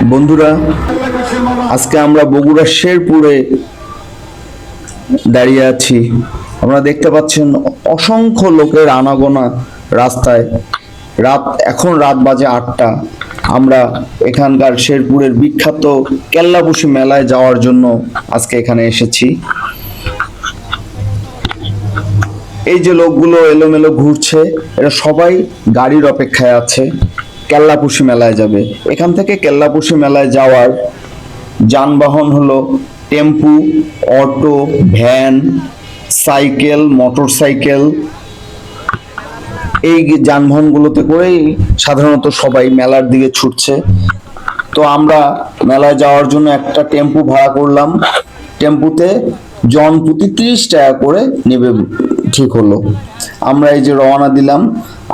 বন্ধুরা, আজকে আমরা বগুড়ার শেরপুরে দাঁড়িয়ে আছি। আপনারা দেখতে পাচ্ছেন অসংখ্য লোকের আনাগোনা রাস্তায়। এখন রাত বাজে 8টা। আমরা এখানকার শেরপুরের বিখ্যাত কেল্লাপুশি মেলায় যাওয়ার জন্য আজকে এখানে এসেছি। এই যে লোকগুলো এলোমেলো ঘুরছে, এরা সবাই গাড়ির অপেক্ষায় আছে, কেল্লাপুশি মেলায় যাবে। এখান থেকে কেল্লাপুশি মেলায় যাওয়ার যানবাহন হলো tempo, auto, van, cycle, motor cycle. এই যানবাহনগুলোতে করেই সাধারণত সবাই মেলার দিকে ছুটছে। তো আমরা মেলায় যাওয়ার জন্য একটা টেম্পু ভাড়া করলাম। টেম্পুতে জন প্রতি 30 টাকা করে নেবে ঠিক হলো। আমরা এই যে রওনা দিলাম,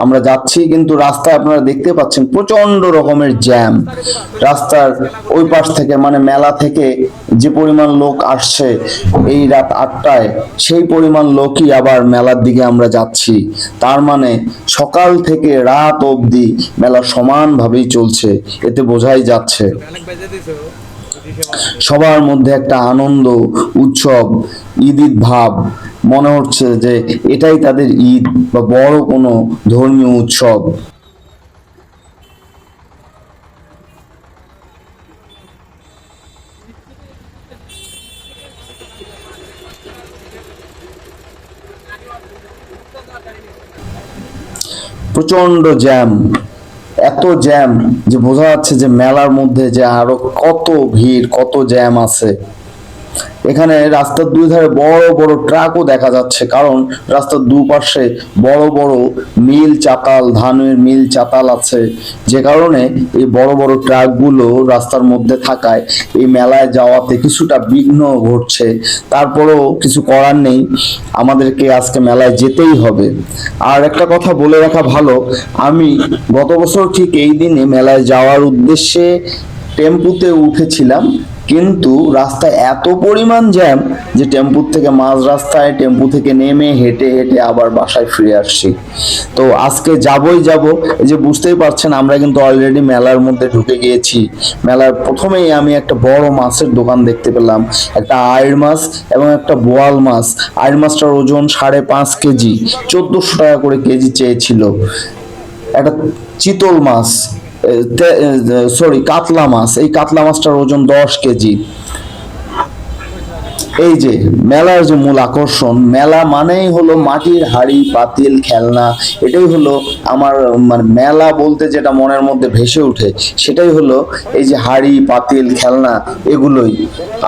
আমরা যাচ্ছি, কিন্তু রাস্তায় আপনারা দেখতে পাচ্ছেন প্রচন্ড রকমের জ্যাম। রাস্তার ওই পাশ থেকে মানে মেলা থেকে যে পরিমাণ লোক আসছে এই রাত 8টায়, সেই পরিমাণ লোকই আবার মেলার দিকে আমরা যাচ্ছি। তার মানে সকাল থেকে রাত অবধি মেলা সমানভাবেই চলছে, এতে বোঝাই যাচ্ছে সবার মধ্যে একটা আনন্দ, উৎসব, ঈদ ভাব। মনে হচ্ছে যে এটাই তাদের ঈদ বা বড় কোনো ধর্মীয় উৎসব। প্রচন্ড জ্যাম, এত জ্যাম যে বোঝা যাচ্ছে যে মেলার মধ্যে যে আরো কত ভিড়, কত জ্যাম আছে। এখানে রাস্তার দুই ধারে বড় বড় ট্রাকও দেখা যাচ্ছে, কারণ রাস্তার দুপাশে বড় বড় মিল চাতাল, ধানের মিল চাতাল আছে, যে কারণে এই বড় বড় ট্রাকগুলো রাস্তার মধ্যে থাকায় এই মেলায় যাওয়াতে কিছুটা বিঘ্ন ঘটছে। তারপরেও কিছু করার নেই, আমাদেরকে আজকে মেলায় যেতেই হবে। আর একটা কথা বলে রাখা ভালো, আমি গত বছর ঠিক এই দিনে মেলায় যাওয়ার উদ্দেশ্যে টেম্পুতে উঠেছিলাম, কিন্তু রাস্তায় এত পরিমাণ জ্যাম যে টেম্পু থেকে মাঝ রাস্তায় টেম্পু থেকে নেমে হেঁটে হেঁটে আবার বাসায় ফিরে আসছি। তো আজকে যাবই যাব। এই যে বুঝতেই পারছেন, আমরা কিন্তু অলরেডি মেলার মধ্যে ঢুকে গিয়েছি। মেলার প্রথমেই আমি একটা বড় মাছের দোকান দেখতে পেলাম, একটা আইড় মাছ এবং একটা বোয়াল মাছ। আইড় মাছটার ওজন 5.5 কেজি, 1400 টাকা করে কেজি চেয়েছিল। একটা চিতল মাছ, কাতলা মাছ, এই কাতলা মাছটার ওজন 10 কেজি। এই যে মেলার যে মূল আকর্ষণ, মেলা মানেই হলো মাটির হাড়ি পাতিল খেলনা। এটাই হলো আমার মানে মেলা বলতে যেটা মনের মধ্যে ভেসে ওঠে, সেটাই হলো এই যে হাড়ি পাতিল খেলনা, এগুলোই।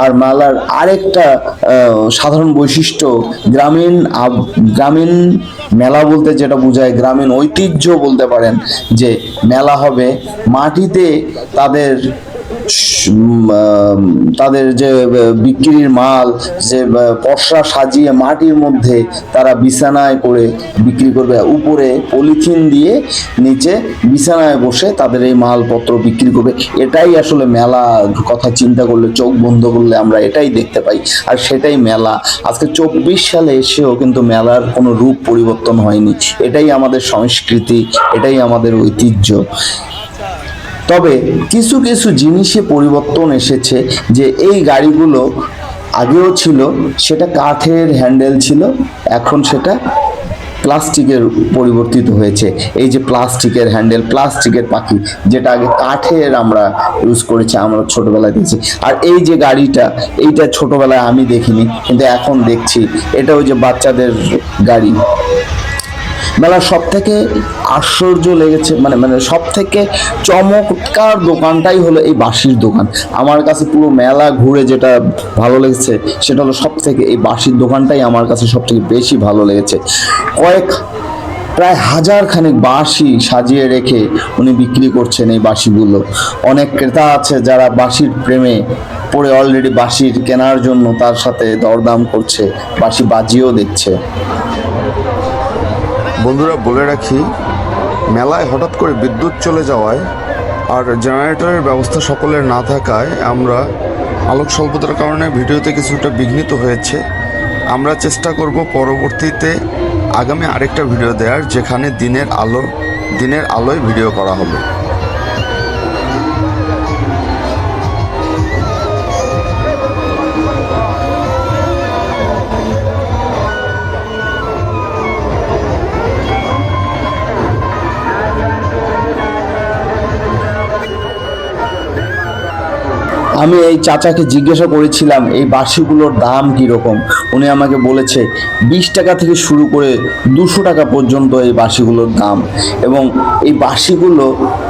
আর মেলার আরেকটা সাধারণ বৈশিষ্ট্য, গ্রামীণ মেলা বলতে যেটা বোঝায়, গ্রামীণ ঐতিহ্য বলতে পারেন, যে মেলা হবে মাটিতে তাদের যে বিক্রির মাল, যে পসরা সাজিয়ে মাটির মধ্যে তারা বিছানায় করে বিক্রি করবে, উপরে পলিথিন দিয়ে নিচে বিছানায় বসে তাদের এই মালপত্র বিক্রি করবে। এটাই আসলে মেলা। কথা চিন্তা করলে, চোখ বন্ধ করলে আমরা এটাই দেখতে পাই, আর সেটাই মেলা। আজকে 24 সালে এসেও কিন্তু মেলার কোনো রূপ পরিবর্তন হয়নি। এটাই আমাদের সংস্কৃতি, এটাই আমাদের ঐতিহ্য। তবে কিছু কিছু জিনিসে পরিবর্তন এসেছে, যে এই গাড়িগুলো আগেও ছিল, সেটা কাঠের হ্যান্ডেল ছিল, এখন সেটা প্লাস্টিকের পরিবর্তিত হয়েছে। এই যে প্লাস্টিকের হ্যান্ডেল, প্লাস্টিকের পাখি, যেটা আগে কাঠের আমরা ইউজ করেছি, আমরা ছোটবেলায় দেখছি। আর এই যে গাড়িটা, এইটা ছোটবেলায় আমি দেখিনি, কিন্তু এখন দেখছি। এটা ওই যে বাচ্চাদের গাড়ি। মেলার সব থেকে আশ্চর্য লেগেছে, মানে সব থেকে চমৎকার দোকানটাই হলো এই বাঁশির দোকান। আমার কাছে পুরো মেলা ঘুরে যেটা ভালো লেগেছে, সেটা হলো সব থেকে এই বাঁশির দোকানটাই আমার কাছে সব থেকে বেশি ভালো লেগেছে। প্রায় 1000 খানিক বাঁশি সাজিয়ে রেখে উনি বিক্রি করছেন এই বাঁশিগুলো। অনেক ক্রেতা আছে যারা বাঁশির প্রেমে পড়ে অলরেডি বাঁশির কেনার জন্য তার সাথে দরদাম করছে, বাঁশি বাজিয়েও দেখছে। বন্ধুরা, বলে রাখি, মেলায় হঠাৎ করে বিদ্যুৎ চলে যাওয়ায় আর জেনারেটরের ব্যবস্থা সকলের না থাকায় আমরা আলোক স্বল্পতার কারণে ভিডিওতে কিছুটা বিঘ্নিত হয়েছে। আমরা চেষ্টা করব পরবর্তীতে আগামী আরেকটা ভিডিও দেওয়ার, যেখানে দিনের আলোয় ভিডিও করা হবে। আমি এই চাচাকে জিজ্ঞাসা করেছিলাম এই বাঁশিগুলোর দাম কীরকম। উনি আমাকে বলেছে 20 টাকা থেকে শুরু করে 200 টাকা পর্যন্ত এই বাঁশিগুলোর দাম। এবং এই বাঁশিগুলো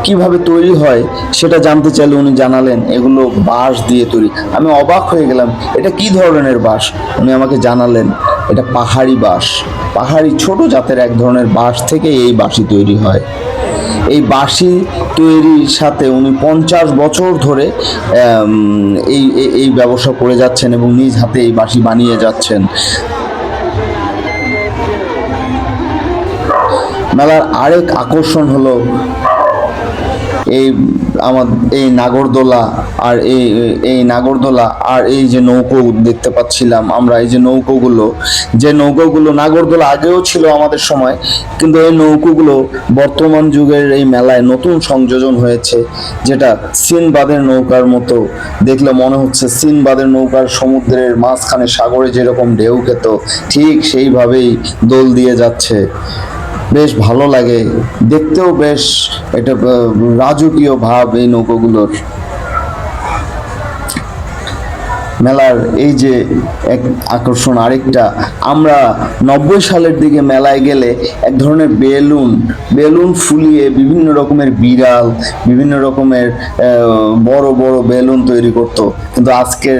কিভাবে তৈরি হয় সেটা জানতে চাইলে উনি জানালেন এগুলো বাঁশ দিয়ে তৈরি। আমি অবাক হয়ে গেলাম, এটা কি ধরনের বাঁশ? উনি আমাকে জানালেন এটা পাহাড়ি বাঁশ, পাহাড়ি ছোট জাতের এক ধরনের বাঁশ থেকে এই বাঁশি তৈরি হয়। এই বাঁশি তৈরির সাথে উনি 50 বছর ধরে এই এই ব্যবসা করে যাচ্ছেন এবং নিজ হাতে এই বাঁশি বানিয়ে যাচ্ছেন। মেলার আরেক আকর্ষণ হলো এই এই নাগরদোলা, আর এই নাগরদোলা আর এই যে নৌকো দেখতে পাচ্ছিলাম আমরা, এই যে নৌকোগুলো নাগরদোলা আগেও ছিল আমাদের সময়, কিন্তু এই নৌকোগুলো বর্তমান যুগের এই মেলায় নতুন সংযোজন হয়েছে, যেটা সিনবাদের নৌকার মতো দেখলে মনে হচ্ছে সিনবাদের নৌকার সমুদ্রের মাঝখানে সাগরে যেরকম ঢেউ খেত ঠিক সেইভাবেই দোল দিয়ে যাচ্ছে। বেশ ভালো লাগে দেখতেও, বেশ এটা রাজকীয় ভাব এই নৌকোগুলোর। মেলার এই যে এক আকর্ষণ আরেকটা, আমরা 90 সালের দিকে মেলায় গেলে এক ধরনের বেলুন ফুলিয়ে বিভিন্ন রকমের বিড়াল, বিভিন্ন রকমের বড় বড় বেলুন তৈরি করত, কিন্তু আজকের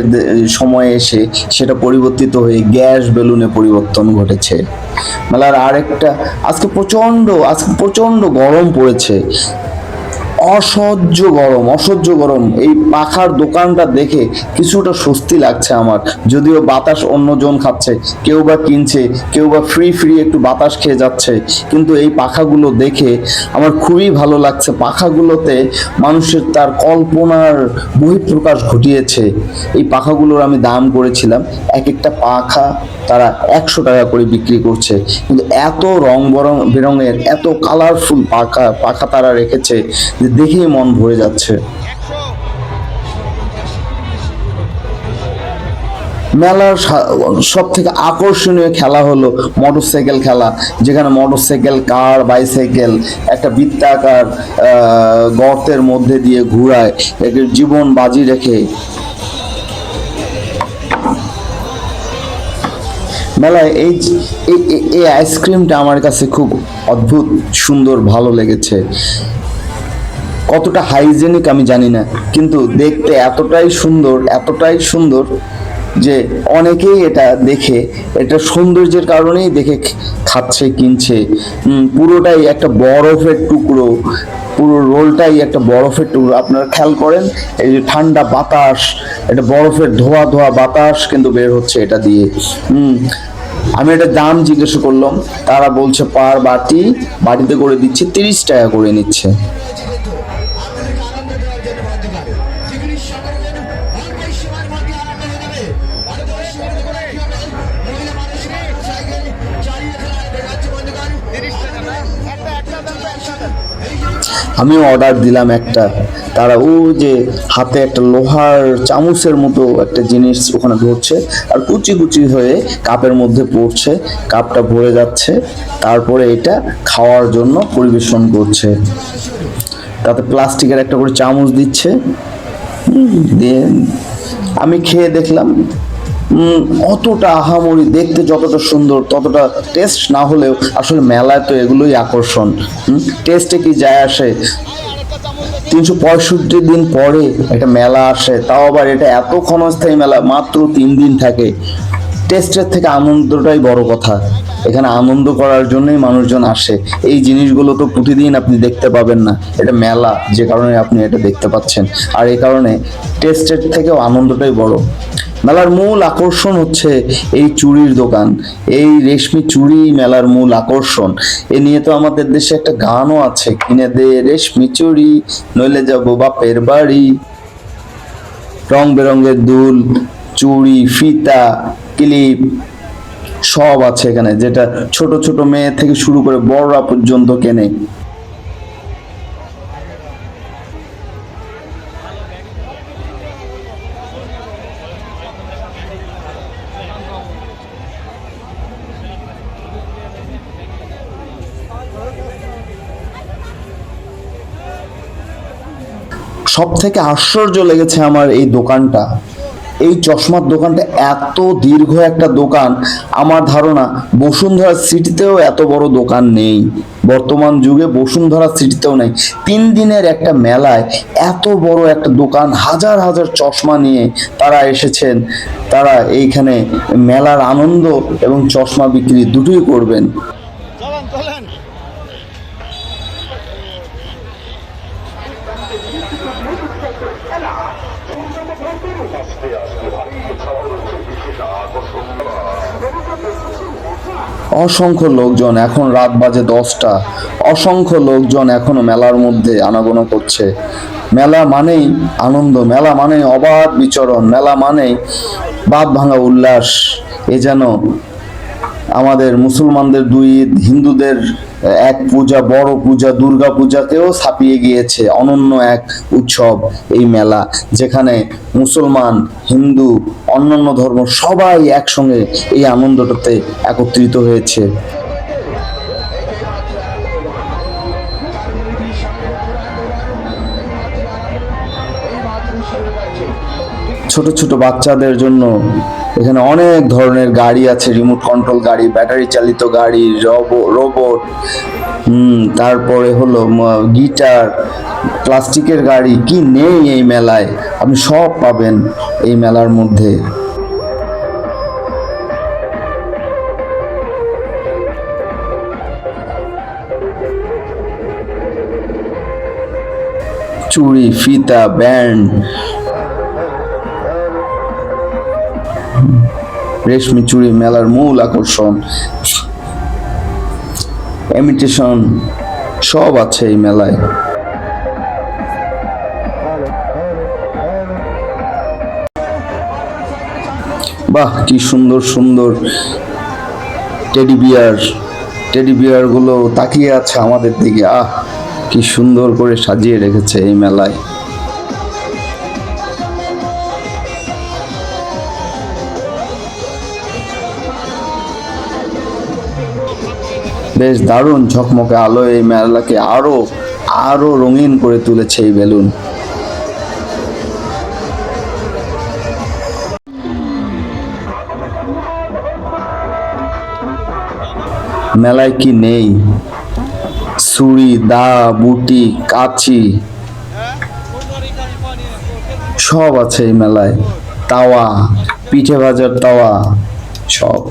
সময়ে এসে সেটা পরিবর্তিত হয়ে গ্যাস বেলুনে পরিবর্তন ঘটেছে। মেলার আরেকটা, আজকে প্রচণ্ড গরম পড়েছে, অসহ্য গরম। এই পাখার দোকানটা দেখে কিছুটা স্বস্তি লাগছে আমার, যদিও বাতাস অন্যজন খাচ্ছে, কেউ বা কিনছে, কেউ বা ফ্রি একটু বাতাস খেয়ে যাচ্ছে, কিন্তু এই পাখাগুলো দেখে আমার খুবই ভালো লাগছে। পাখাগুলোতে মানুষের তার কল্পনার বহিঃপ্রকাশ ঘটিয়েছে। এই পাখাগুলোর আমি দাম করেছিলাম, এক একটা পাখা তারা 100 টাকা করে বিক্রি করছে, কিন্তু এত বেরঙের এত কালারফুল পাখা তারা রেখেছে যে দেখেই মন ভরে যাচ্ছে। মেলার সব থেকে আকর্ষণীয় খেলা হলো মোটরসাইকেল খেলা, যেখানে মোটরসাইকেল, কার, বাইসাইকেল একটা বৃত্তাকার গর্তের মধ্যে দিয়ে ঘুরায় জীবন বাজি রেখে। মেলায় এই আইসক্রিমটা আমার কাছে খুব অদ্ভুত সুন্দর ভালো লেগেছে। কতটা হাইজেনিক আমি জানি না, কিন্তু দেখতে এতটাই সুন্দর যে অনেকেই এটা দেখে, এটা সৌন্দর্যের কারণেই দেখে খাচ্ছে, কিনছে। পুরোটাই একটা বরফের টুকরো, পুরো রোলটাই একটা বরফের টুকরো। আপনারা খেয়াল করেন এই যে ঠান্ডা বাতাস, এটা বরফের ধোয়া বাতাস কিন্তু বের হচ্ছে এটা দিয়ে। আমি এটা দাম জিজ্ঞেস করলাম, তারা বলছে পার বাটিতে করে দিচ্ছে 30 টাকা করে নিচ্ছে। আমিও অর্ডার দিলাম একটা, তারা ও যে হাতে একটা লোহার চামচের মতো একটা জিনিস ওখানে ধরছে আর কুচি হয়ে কাপের মধ্যে পড়ছে, কাপটা ভরে যাচ্ছে, তারপরে এটা খাওয়ার জন্য পরিবেশন করছে। তাতে প্লাস্টিকের একটা করে চামচ দিচ্ছে, দিয়ে আমি খেয়ে দেখলাম অতটা আহামরি দেখতে, যতটা সুন্দর ততটা টেস্ট না হলেও আসলে মেলায় তো এগুলোই আকর্ষণ। টেস্টে কি যায় আসে? 365 দিন পরে একটা মেলা আসে, তাও আবার এটা এত ক্ষণস্থায়ী মেলা, মাত্র 3 দিন থাকে। টেস্টের থেকে আনন্দটাই বড় কথা, এখানে আনন্দ করার জন্যই মানুষজন আসে। এই জিনিসগুলো তো প্রতিদিন আপনি দেখতে পাবেন না, এটা মেলা, যে কারণে আপনি এটা দেখতে পাচ্ছেন, আর এই কারণে টেস্টের থেকেও আনন্দটাই বড়। মেলার মূল আকর্ষণ হচ্ছে এই চুড়ির দোকান, এই রেশমি চুড়ি মেলার মূল আকর্ষণ। এ নিয়ে তো আমাদের দেশে একটা গানও আছে, কিনে দে রেশমি চুড়ি নইলে যাবো বাপের বাড়ি। রং বেরঙের দুল, চুড়ি, ফিতা, ক্লিপ সব আছে এখানে, যেটা ছোট মেয়ে থেকে শুরু করে বড়রা পর্যন্ত কেনে। সব থেকে আশ্চর্য লেগেছে আমার এই দোকানটা, এই চশমার দোকানটা এত দীর্ঘ একটা দোকান। আমার ধারণা বসুন্ধরা সিটিতেও এত বড় দোকান নেই, বর্তমান যুগে বসুন্ধরা সিটিতেও নেই। 3 দিনের একটা মেলায় এত বড় একটা দোকান, হাজার হাজার চশমা নিয়ে তারা এসেছেন। তারা এইখানে মেলার আনন্দ এবং চশমা বিক্রি দুটোই করবেন। অসংখ্য লোকজন, এখন রাত বাজে 10টা, অসংখ্য লোকজন এখনো মেলার মধ্যে আনাগোনা করছে। মেলা মানেই আনন্দ, মেলা মানেই অবাধ বিচরণ, মেলা মানেই বাঁধ ভাঙা উল্লাস। এ যেন আমাদের মুসলমানদের 2 ঈদ, হিন্দুদের এক পূজা, বড় পূজা দুর্গা পূজাকেও ছাপিয়ে গিয়েছে অনন্য এক উৎসব এই মেলা, যেখানে মুসলমান, হিন্দু, অন্যান্য ধর্ম সবাই একসঙ্গে এই আনন্দটাতে একত্রিত হয়েছে। ছোট ছোট বাচ্চাদের জন্য এখানে অনেক ধরনের গাড়ি আছে, রিমোট কন্ট্রোল গাড়ি, ব্যাটারি চালিত গাড়ি, রোবট, তারপরে হলো গিটার, প্লাস্টিকের গাড়ি, কি নেই এই মেলায়, আপনি সব পাবেন এই মেলার মধ্যে। চুড়ি, ফিতা, ব্যান্ড, রেশমি চুড়ি মেলার মূল আকর্ষণ, ইমিটেশন সব আছে এই মেলায়। বাহ, কি সুন্দর সুন্দর টেডি বিয়ার গুলো তাকিয়ে আছে আমাদের দিকে। কি সুন্দর করে সাজিয়ে রেখেছে এই মেলায়। বেশ দারুণ ঝকমকে আলো এই মেলাকে আরো আরো রঙিন করে তুলেছে এই বেলুন। মেলায় কি নেই, ছুরি, দা, বুটি, কাঁচি সব আছে এই মেলায়। তাওয়া, পিঠে ভাজার তাওয়া সব।